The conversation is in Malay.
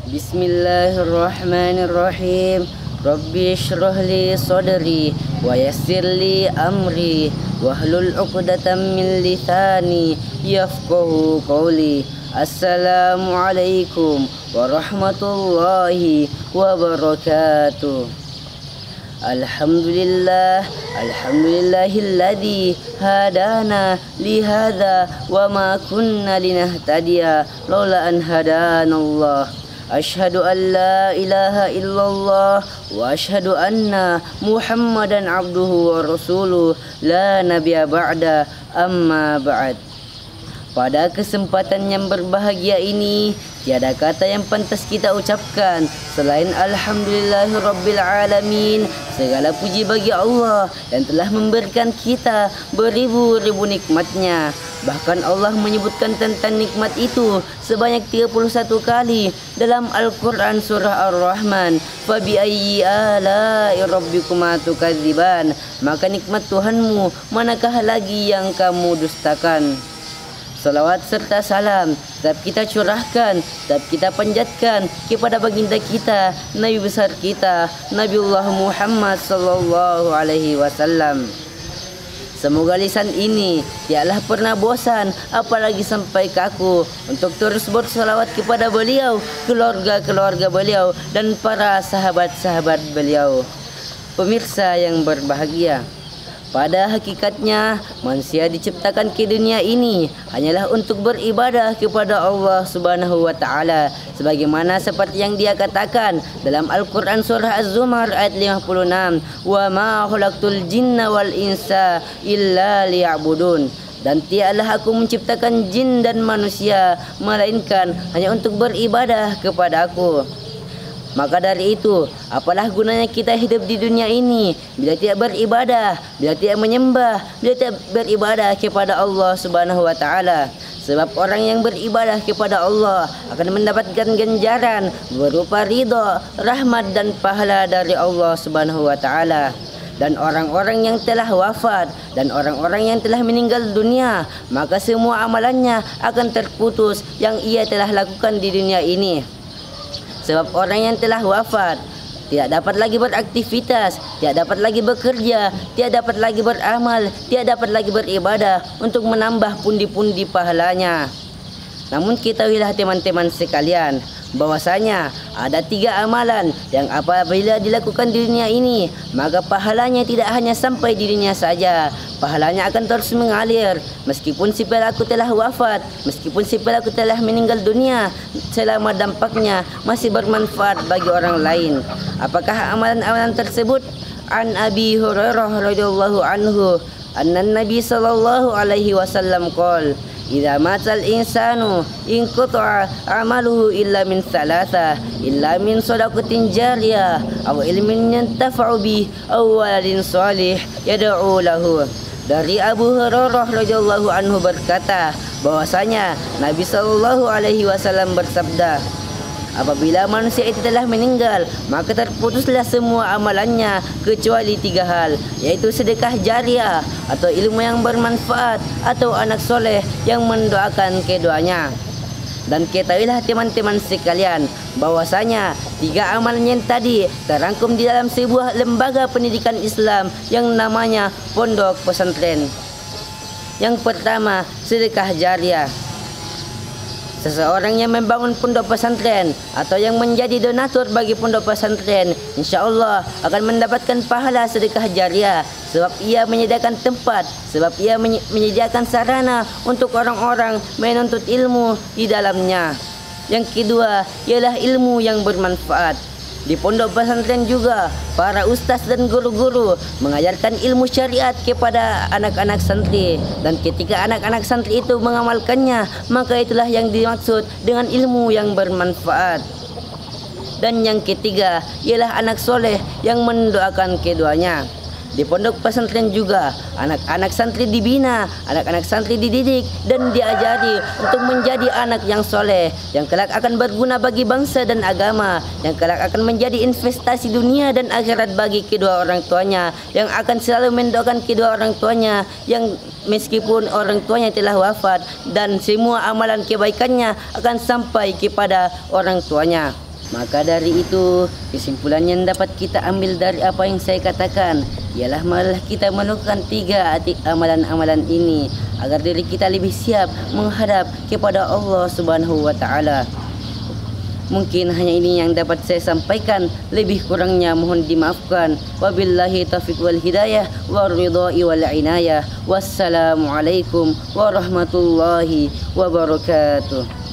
Bismillahirrahmanirrahim. Rabbi shrah li sadri wa yassir li amri wahlul 'uqdatam min lisani yafqahu qawli. Assalamualaikum warahmatullahi wabarakatuh. Alhamdulillahilladzi hadana li hadza wa ma kunna linahtadiya laula an hadanallah. Asyhadu an la ilaha illallah wa asyhadu anna Muhammadan abduhu wa rasuluh la nabiyya ba'da, amma ba'd. Pada kesempatan yang berbahagia ini, tiada kata yang pantas kita ucapkan selain alhamdulillahirabbil alamin. Segala puji bagi Allah yang telah memberikan kita beribu-ribu nikmatnya. Bahkan Allah menyebutkan tentang nikmat itu sebanyak 31 kali dalam Al-Quran surah Ar-Rahman. Fabi ayyi ala'i rabbikuma tukadziban. Maka nikmat Tuhanmu manakah lagi yang kamu dustakan? Salawat serta salam tetap kita curahkan, tetap kita panjatkan kepada baginda kita, Nabi besar kita, Nabiullah Muhammad sallallahu alaihi wasallam. Semoga lisan ini tidaklah pernah bosan, apalagi sampai kaku, untuk terus bersalawat kepada beliau, keluarga-keluarga beliau, dan para sahabat-sahabat beliau. Pemirsa yang berbahagia, pada hakikatnya manusia diciptakan ke dunia ini hanyalah untuk beribadah kepada Allah Subhanahu wa taala, sebagaimana seperti yang Dia katakan dalam Al-Qur'an surah Az-Zumar ayat 56, "Wa ma khalaqtul jinna wal insa illa liya'budun." Dan tiadalah aku menciptakan jin dan manusia melainkan hanya untuk beribadah kepada Aku. Maka dari itu, apalah gunanya kita hidup di dunia ini bila tidak beribadah, bila tidak menyembah, bila tidak beribadah kepada Allah Subhanahu wa taala. Sebab orang yang beribadah kepada Allah akan mendapatkan ganjaran berupa ridha, rahmat dan pahala dari Allah Subhanahu wa taala. Dan orang-orang yang telah wafat dan orang-orang yang telah meninggal dunia, maka semua amalannya akan terputus yang ia telah lakukan di dunia ini. Sebab orang yang telah wafat tidak dapat lagi beraktivitas, tidak dapat lagi bekerja, tidak dapat lagi beramal, tidak dapat lagi beribadah untuk menambah pundi-pundi pahalanya. Namun ketahuilah teman-teman sekalian, bahwasanya ada 3 amalan yang apabila dilakukan di dunia ini, maka pahalanya tidak hanya sampai di dunia saja. Pahalanya akan terus mengalir meskipun si pelaku telah wafat, meskipun si pelaku telah meninggal dunia, selama dampaknya masih bermanfaat bagi orang lain. Apakah amalan-amalan tersebut? An Abi Hurairah radhiyallahu anhu, anna Nabi sallallahu alaihi wasallam qala, "Idza matal insanu inqata'a amaluhu illa min thalatha, illa min shadaqatin jariyah aw ilmin yantafa'u bih aw waladin shalih yad'u lahu." Dari Abu Hurairah radhiyallahu anhu berkata bahwasanya Nabi sallallahu alaihi wasallam bersabda, apabila manusia itu telah meninggal, maka terputuslah semua amalannya kecuali 3 hal, yaitu sedekah jariah atau ilmu yang bermanfaat atau anak soleh yang mendoakan keduanya. Dan ketahuilah teman-teman sekalian bahwasanya 3 amalan yang tadi terangkum di dalam sebuah lembaga pendidikan Islam yang namanya pondok pesantren. Yang pertama, sedekah jariah. Seseorang yang membangun pondok pesantren atau yang menjadi donatur bagi pondok pesantren, insya Allah akan mendapatkan pahala sedekah jariah, sebab ia menyediakan tempat, sebab ia menyediakan sarana untuk orang-orang menuntut ilmu di dalamnya. Yang kedua ialah ilmu yang bermanfaat. Di pondok pesantren juga para ustaz dan guru-guru mengajarkan ilmu syariat kepada anak-anak santri, dan ketika anak-anak santri itu mengamalkannya, maka itulah yang dimaksud dengan ilmu yang bermanfaat. Dan yang ketiga ialah anak soleh yang mendoakan keduanya. Di pondok pesantren juga, anak-anak santri dibina, anak-anak santri dididik dan diajari untuk menjadi anak yang soleh, yang kelak akan berguna bagi bangsa dan agama, yang kelak akan menjadi investasi dunia dan akhirat bagi kedua orang tuanya, yang akan selalu mendoakan kedua orang tuanya, yang meskipun orang tuanya telah wafat, dan semua amalan kebaikannya akan sampai kepada orang tuanya. Maka dari itu, kesimpulan yang dapat kita ambil dari apa yang saya katakan ialah malah kita melakukan 3 amalan-amalan ini agar diri kita lebih siap menghadap kepada Allah Subhanahu wa taala. Mungkin hanya ini yang dapat saya sampaikan, lebih kurangnya mohon dimaafkan. Wabillahi taufiq wal hidayah wa ridha'i wal inayah. Wassalamualaikum warahmatullahi wabarakatuh.